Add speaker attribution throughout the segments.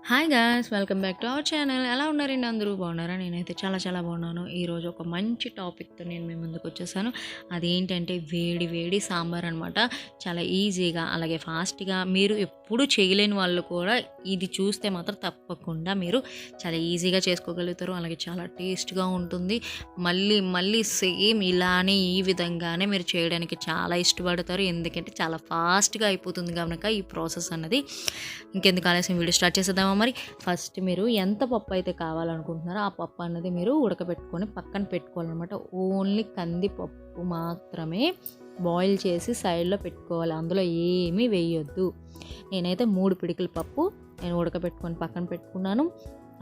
Speaker 1: Hi guys, welcome back to our channel. ఎలా ఉన్నారండి? అందరూ బాగున్నారా? నేనైతే చాలా బాగున్నాను. ఈరోజు ఒక మంచి టాపిక్తో నేను మీ ముందుకు వచ్చేసాను. అదేంటంటే వేడి వేడి సాంబార్ అనమాట. చాలా ఈజీగా అలాగే ఫాస్ట్గా మీరు ఎప్పుడు చేయలేని వాళ్ళు కూడా ఇది చూస్తే మాత్రం తప్పకుండా మీరు చాలా ఈజీగా చేసుకోగలుగుతారు. అలాగే చాలా టేస్ట్గా ఉంటుంది. మళ్ళీ సేమ్ ఇలానే ఈ విధంగానే మీరు చేయడానికి చాలా ఇష్టపడతారు. ఎందుకంటే చాలా ఫాస్ట్గా అయిపోతుంది కనుక ఈ ప్రాసెస్ అన్నది. ఇంకెందుకు ఆలస్యం, వీడియో స్టార్ట్ చేసేద్దామా? మరి ఫస్ట్ మీరు ఎంత పప్పు అయితే కావాలనుకుంటున్నారో ఆ పప్పు అన్నది మీరు ఉడకబెట్టుకొని పక్కన పెట్టుకోవాలన్నమాట. ఓన్లీ కందిపప్పు మాత్రమే బాయిల్ చేసి సైడ్లో పెట్టుకోవాలి. అందులో ఏమీ వేయొద్దు. నేనైతే 3 పిడికిల పప్పు నేను ఉడకబెట్టుకొని పక్కన పెట్టుకున్నాను.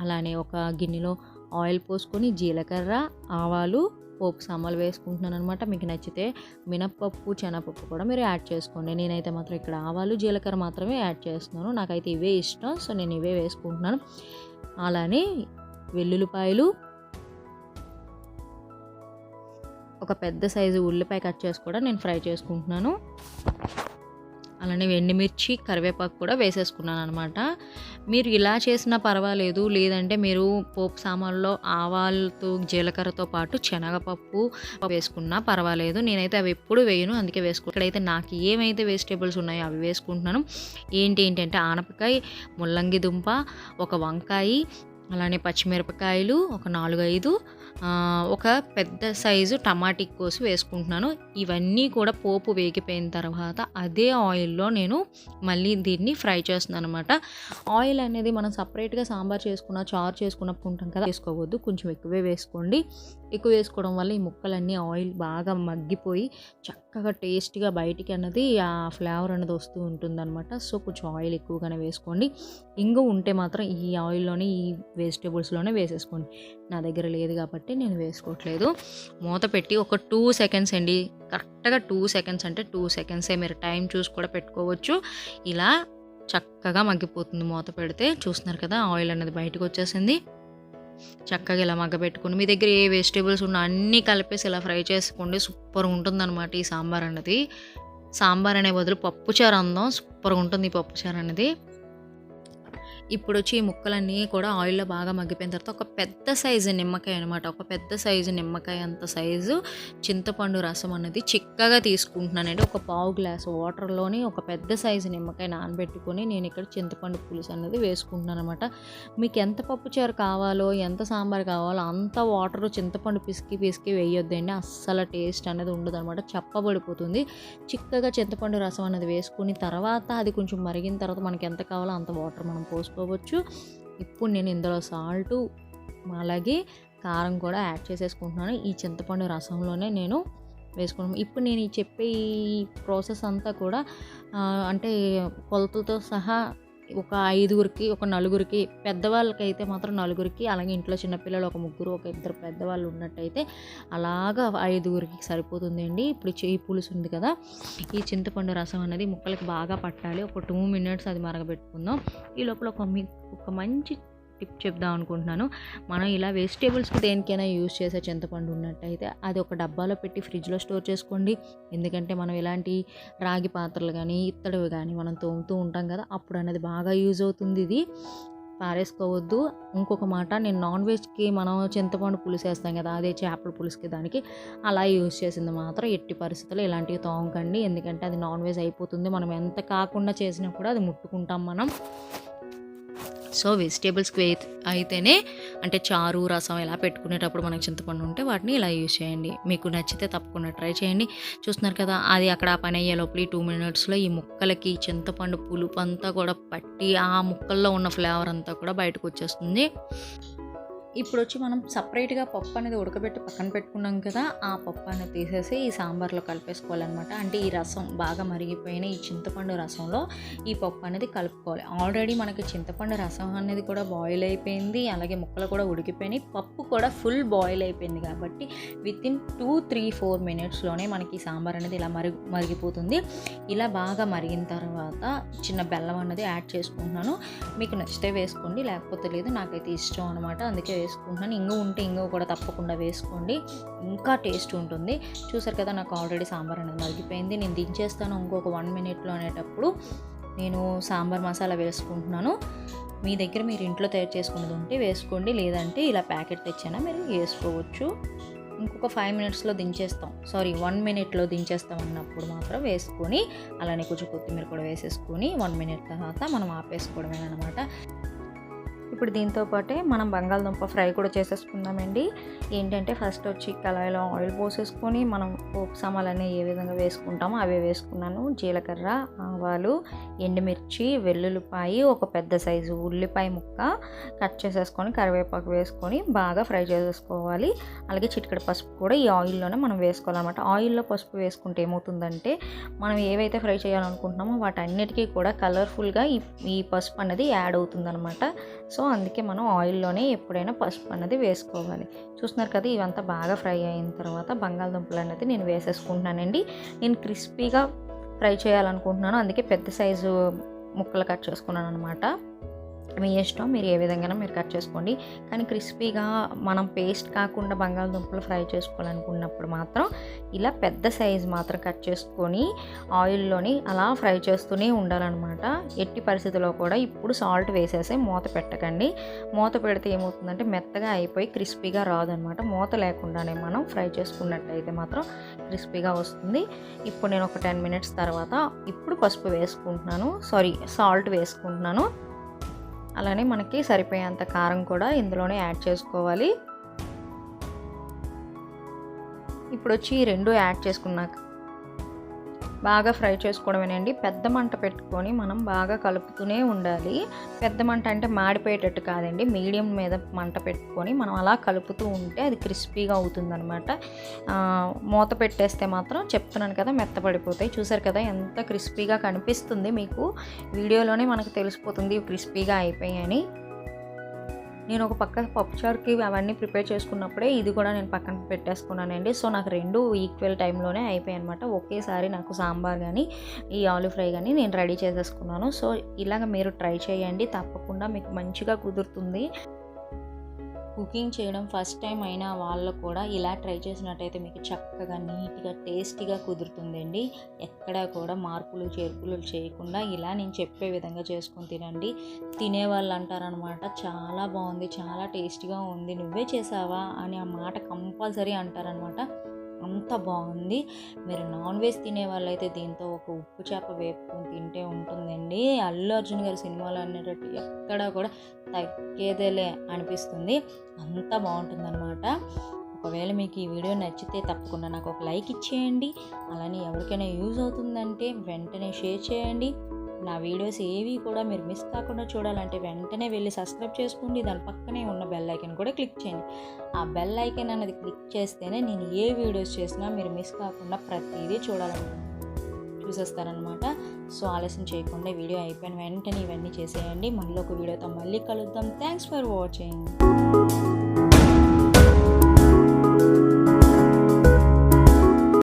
Speaker 1: అలానే ఒక గిన్నెలో ఆయిల్ పోసుకొని జీలకర్ర, ఆవాలు, పోపు సామాన్లు వేసుకుంటున్నాను అనమాట. మీకు నచ్చితే మినప్పప్పు, శనగపప్పు కూడా మీరు యాడ్ చేసుకోండి. నేనైతే మాత్రం ఇక్కడ ఆవాలు, జీలకర్ర మాత్రమే యాడ్ చేస్తున్నాను. నాకైతే ఇవే ఇష్టం, సో నేను ఇవే వేసుకుంటున్నాను. అలానే వెల్లుల్లిపాయలు, ఒక పెద్ద సైజు ఉల్లిపాయ కట్ చేసి కూడా నేను ఫ్రై చేసుకుంటున్నాను. అలానే ఎండుమిర్చి, కరివేపాకు కూడా వేసేసుకున్నాను అనమాట. మీరు ఇలా చేసినా పర్వాలేదు, లేదంటే మీరు పోపు సామాన్లో ఆవాలతో జీలకర్రతో పాటు శనగపప్పు వేసుకున్నా పర్వాలేదు. నేనైతే అవి ఎప్పుడు వేయను, అందుకే ఇక్కడైతే నాకు ఏమైతే వెజిటేబుల్స్ ఉన్నాయో అవి వేసుకుంటున్నాను. ఏంటంటే ఆనపకాయ, ముల్లంగి దుంప, ఒక వంకాయ, అలానే పచ్చిమిరపకాయలు ఒక 4-5, ఒక పెద్ద సైజు టమాటీ కోసి వేసుకుంటున్నాను. ఇవన్నీ కూడా పోపు వేగిపోయిన తర్వాత అదే ఆయిల్లో నేను మళ్ళీ దీన్ని ఫ్రై చేస్తున్నాను అనమాట. ఆయిల్ అనేది మనం సపరేట్గా సాంబార్ చేసుకున్న, చారు చేసుకున్నప్పుడు ఉంటాం కదా, వేసుకోవద్దు. కొంచెం ఎక్కువే వేసుకోండి. ఎక్కువ వేసుకోవడం వల్ల ఈ ముక్కలన్నీ ఆయిల్ బాగా మగ్గిపోయి చక్కగా టేస్ట్గా బయటికి అన్నది ఆ ఫ్లేవర్ అనేది వస్తూ ఉంటుందన్నమాట. సో కొంచెం ఆయిల్ ఎక్కువగానే వేసుకోండి. ఇంగు ఉంటే మాత్రం ఈ ఆయిల్లోనే ఈ వెజిటేబుల్స్లోనే వేసేసుకోండి. నా దగ్గర లేదు కాబట్టి నేను వేసుకోవట్లేదు. మూత పెట్టి ఒక 2 సెకండ్స్ అండి, కరెక్ట్గా 2 సెకండ్స్ అంటే 2 సెకండ్సే, మీరు టైం చూసి కూడా పెట్టుకోవచ్చు. ఇలా చక్కగా మగ్గిపోతుంది మూత పెడితే. చూస్తున్నారు కదా, ఆయిల్ అనేది బయటకు వచ్చేసింది. చక్కగా ఇలా మగ్గబెట్టుకుని మీ దగ్గర ఏ వెజిటేబుల్స్ ఉన్నా అన్నీ కలిపేసి ఇలా ఫ్రై చేసుకోండి. సూపర్ ఉంటుందన్నమాట ఈ సాంబార్ అన్నది. సాంబార్ అనే బదులు పప్పుచారు అందాం, సూపర్గా ఉంటుంది ఈ పప్పుచారు అనేది. ఇప్పుడు వచ్చి ఈ ముక్కలన్నీ కూడా ఆయిల్లో బాగా మగ్గిపోయిన తర్వాత ఒక పెద్ద సైజు నిమ్మకాయ అనమాట, ఒక పెద్ద సైజు నిమ్మకాయ అంత సైజు చింతపండు రసం అనేది చిక్కగా తీసుకుంటున్నానండి. ఒక 1/2 గ్లాసు వాటర్లోని ఒక పెద్ద సైజు నిమ్మకాయ నానబెట్టుకొని నేను ఇక్కడ చింతపండు పులుసు అనేది వేసుకుంటున్నాను అనమాట. మీకు ఎంత పప్పుచారు కావాలో, ఎంత సాంబార్ కావాలో అంత వాటర్ చింతపండు పిసికి వేయొద్దండి. అస్సలు టేస్ట్ అనేది ఉండదు అనమాట, చప్పబడిపోతుంది. చిక్కగా చింతపండు రసం అనేది వేసుకుని తర్వాత అది కొంచెం మరిగిన తర్వాత మనకి ఎంత కావాలో అంత వాటర్ మనం పోసుకోవచ్చు. ఇప్పుడు నేను ఇందులో సాల్టు అలాగే కారం కూడా యాడ్ చేసేసుకుంటున్నాను. ఈ చింతపండు రసంలోనే నేను వేసుకున్నాను. ఇప్పుడు నేను చెప్పే ఈ ప్రాసెస్ అంతా కూడా అంటే కొలతలతో సహా ఒక 5గురికి, ఒక 4గురికి, పెద్దవాళ్ళకైతే మాత్రం 4గురికి, అలాగే ఇంట్లో చిన్నపిల్లలు ఒక 3, ఒక 2 పెద్దవాళ్ళు ఉన్నట్టయితే అలాగా 5గురికి సరిపోతుందండి. ఇప్పుడు ఈ పులుసు ఉంది కదా, ఈ చింతపండు రసం అనేది ముక్కలకి బాగా పట్టాలి. ఒక 2 మినిట్స్ అది మరగబెట్టుకుందాం. ఈ లోపల ఒక మంచి టిప్ చెప్దాం అనుకుంటున్నాను. మనం ఇలా వెజిటేబుల్స్కి దేనికైనా యూజ్ చేసే చింతపండు ఉన్నట్టయితే అది ఒక డబ్బాలో పెట్టి ఫ్రిడ్జ్లో స్టోర్ చేసుకోండి. ఎందుకంటే మనం ఇలాంటి రాగి పాత్రలు కానీ, ఇత్తడివి కానీ మనం తోముతూ ఉంటాం కదా, అప్పుడు అనేది బాగా యూజ్ అవుతుంది. ఇది పారేసుకోవద్దు. ఇంకొక మాట, నేను నాన్ వెజ్కి మనం చింతపండు పులుసు వేస్తాం కదా, అదే చేపల పులుసుకి దానికి అలా యూజ్ చేసింది మాత్రం ఎట్టి పరిస్థితుల్లో ఇలాంటివి తోమకండి. ఎందుకంటే అది నాన్ వెజ్ అయిపోతుంది. మనం ఎంత కాకుండా చేసినా కూడా అది ముట్టుకుంటాం మనం. సో వెజిటేబుల్స్కి అయితేనే, అంటే చారు, రసం ఇలా పెట్టుకునేటప్పుడు మనకు చింతపండు ఉంటే వాటిని ఇలా యూజ్ చేయండి. మీకు నచ్చితే తప్పకుండా ట్రై చేయండి. చూస్తున్నారు కదా, అది అక్కడ పని అయ్యే లోపల 2 మినిట్స్లో ఈ ముక్కలకి చింతపండు పులుపు అంతా కూడా పట్టి ఆ ముక్కల్లో ఉన్న ఫ్లేవర్ అంతా కూడా బయటకు వచ్చేస్తుంది. ఇప్పుడు వచ్చి మనం సపరేట్గా పప్పు అనేది ఉడకబెట్టి పక్కన పెట్టుకున్నాం కదా, ఆ పప్పు అనేది తీసేసి ఈ సాంబార్లో కలిపేసుకోవాలన్నమాట. అంటే ఈ రసం బాగా మరిగిపోయిన ఈ చింతపండు రసంలో ఈ పప్పు అనేది కలుపుకోవాలి. ఆల్రెడీ మనకి చింతపండు రసం అనేది కూడా బాయిల్ అయిపోయింది, అలాగే ముక్కలు కూడా ఉడికిపోయినాయి, పప్పు కూడా ఫుల్ బాయిల్ అయిపోయింది. కాబట్టి వితిన్ 2-3-4 మినిట్స్లోనే మనకి ఈ సాంబార్ అనేది ఇలా మరిగిపోతుంది. ఇలా బాగా మరిగిన తర్వాత చిన్న బెల్లం అనేది యాడ్ చేసుకుంటున్నాను. మీకు నచ్చితే వేసుకోండి, లేకపోతే లేదు. నాకైతే ఇష్టం అనమాట, అందుకే వేసుకుంటున్నాను. ఇంగు ఉంటే ఇంగు కూడా తప్పకుండా వేసుకోండి, ఇంకా టేస్ట్ ఉంటుంది. చూసారు కదా, నాకు ఆల్రెడీ సాంబార్ అనేది మరిగిపోయింది. నేను దించేస్తాను ఇంకొక 1 మినిట్లో అనేటప్పుడు నేను సాంబార్ మసాలా వేసుకుంటున్నాను. మీ దగ్గర మీరు ఇంట్లో తయారు చేసుకున్నది ఉంటే వేసుకోండి, లేదంటే ఇలా ప్యాకెట్ తెచ్చినా మీరు వేసుకోవచ్చు. ఇంకొక 5 మినిట్స్లో దించేస్తాం, 1 మినిట్లో దించేస్తాం అన్నప్పుడు మాత్రం వేసుకొని అలానే కొంచెం కొత్తిమీర కూడా వేసేసుకొని 1 మినిట్ తర్వాత మనం ఆపేసుకోవడమేనమాట. ఇప్పుడు దీంతో పాటే మనం బంగాళదుంప ఫ్రై కూడా చేసేసుకుందామండి. ఏంటంటే ఫస్ట్ వచ్చి కళాయిలో ఆయిల్ పోసేసుకొని మనం పోపు సామాన్లన్నీ ఏ విధంగా వేసుకుంటామో అవే వేసుకున్నాను. జీలకర్ర, ఆవాలు, ఎండుమిర్చి, వెల్లుల్లిపాయ, ఒక పెద్ద సైజు ఉల్లిపాయ ముక్క కట్ చేసేసుకొని కరివేపాకు వేసుకొని బాగా ఫ్రై చేసేసుకోవాలి. అలాగే చిటికెడు పసుపు కూడా ఈ ఆయిల్లోనే మనం వేసుకోవాలన్నమాట. ఆయిల్లో పసుపు వేసుకుంటే ఏమవుతుందంటే మనం ఏవైతే ఫ్రై చేయాలనుకుంటున్నామో వాటన్నిటికీ కూడా కలర్ఫుల్గా ఈ పసుపు అనేది యాడ్ అవుతుందన్నమాట. సో అందుకే మనం ఆయిల్లోనే ఎప్పుడైనా పసుపు అనేది వేసుకోవాలి. చూస్తున్నారు కదా, ఇవంతా బాగా ఫ్రై అయిన తర్వాత బంగాళదుంపలు అనేది నేను వేసేసుకుంటున్నానండి. నేను క్రిస్పీగా ఫ్రై చేయాలనుకుంటున్నాను, అందుకే పెద్ద సైజు ముక్కలు కట్ చేసుకున్నాను అనమాట. మీ ఇష్టం, మీరు ఏ విధంగా మీరు కట్ చేసుకోండి. కానీ క్రిస్పీగా మనం పేస్ట్ కాకుండా బంగాళదుంపలు ఫ్రై చేసుకోవాలనుకున్నప్పుడు మాత్రం ఇలా పెద్ద సైజు మాత్రం కట్ చేసుకొని ఆయిల్లోని అలా ఫ్రై చేస్తూనే ఉండాలన్నమాట. ఎట్టి పరిస్థితుల్లో కూడా ఇప్పుడు సాల్ట్ వేసేసి మూత పెట్టకండి. మూత పెడితే ఏమవుతుందంటే మెత్తగా అయిపోయి క్రిస్పీగా రాదనమాట. మూత లేకుండానే మనం ఫ్రై చేసుకున్నట్టయితే మాత్రం క్రిస్పీగా వస్తుంది. ఇప్పుడు నేను ఒక 10 మినిట్స్ తర్వాత ఇప్పుడు పసుపు వేసుకుంటున్నాను, సాల్ట్ వేసుకుంటున్నాను. అలానే మనకి సరిపోయేంత కారం కూడా ఇందులోనే యాడ్ చేసుకోవాలి. ఇప్పుడు వచ్చి ఈ రెండు యాడ్ చేసుకున్నాక బాగా ఫ్రై చేసుకోవడమేనండి. పెద్ద మంట పెట్టుకొని మనం బాగా కలుపుతూనే ఉండాలి. పెద్ద మంట అంటే మాడిపోయేటట్టు కాదండి, మీడియం మీద మంట పెట్టుకొని మనం అలా కలుపుతూ ఉంటే అది క్రిస్పీగా అవుతుందన్నమాట. మూత పెట్టేస్తే మాత్రం చెప్తున్నాను కదా మెత్తపడిపోతాయి. చూసారు కదా ఎంత క్రిస్పీగా కనిపిస్తుంది, మీకు వీడియోలోనే మనకు తెలిసిపోతుంది క్రిస్పీగా అయిపోయాయని. నేను ఒక పక్క పప్పుచారుకి అవన్నీ ప్రిపేర్ చేసుకున్నప్పుడే ఇది కూడా నేను పక్కన పెట్టేసుకున్నానండి. సో నాకు రెండు ఈక్వల్ టైంలోనే అయిపోయాయి అనమాట. ఒకేసారి నాకు సాంబార్ కానీ ఈ ఆలూ ఫ్రై కానీ నేను రెడీ చేసేసుకున్నాను. సో ఇలాగ మీరు ట్రై చేయండి, తప్పకుండా మీకు మంచిగా కుదురుతుంది. కుకింగ్ చేయడం ఫస్ట్ టైం అయిన వాళ్ళు కూడా ఇలా ట్రై చేసినట్టయితే మీకు చక్కగా నీట్గా టేస్టీగా కుదురుతుందండి. ఎక్కడా కూడా మార్పులు చేర్పులు చేయకుండా ఇలా నేను చెప్పే విధంగా చేసుకొని తినండి. తినేవాళ్ళు అంటారనమాట, చాలా బాగుంది, చాలా టేస్టీగా ఉంది, నువ్వే చేసావా అని ఆ మాట కంపల్సరీ అంటారనమాట. అంత బాగుంది. మీరు నాన్ వెజ్ తినే వాళ్ళైతే దీంతో ఒక ఉప్పు చేప వేపుకొని తింటే ఉంటుందండి. అల్లు అర్జున్ గారి సినిమాలు అనేటట్టు ఎక్కడా కూడా తగ్గేదేలే అనిపిస్తుంది, అంత బాగుంటుందన్నమాట. ఒకవేళ మీకు ఈ వీడియో నచ్చితే తప్పకుండా నాకు ఒక లైక్ ఇచ్చేయండి. అలానే ఎవరికైనా యూజ్ అవుతుందంటే వెంటనే షేర్ చేయండి. నా వీడియోస్ ఏవి కూడా మీరు మిస్ కాకుండా చూడాలంటే వెంటనే వెళ్ళి సబ్స్క్రైబ్ చేసుకోండి. దాని పక్కనే ఉన్న బెల్ ఐకాన్ కూడా క్లిక్ చేయండి. ఆ బెల్ ఐకాన్ అనేది క్లిక్ చేస్తేనే నేను ఏ వీడియోస్ చేసినా మీరు మిస్ కాకుండా ప్రతిదీ చూసేస్తారనమాట. సో ఆలస్యం చేయకుండా వీడియో అయిపోయిన వెంటనే ఇవన్నీ చేసేయండి. మళ్ళీ ఒక వీడియోతో మళ్ళీ కలుద్దాం. Thanks for watching.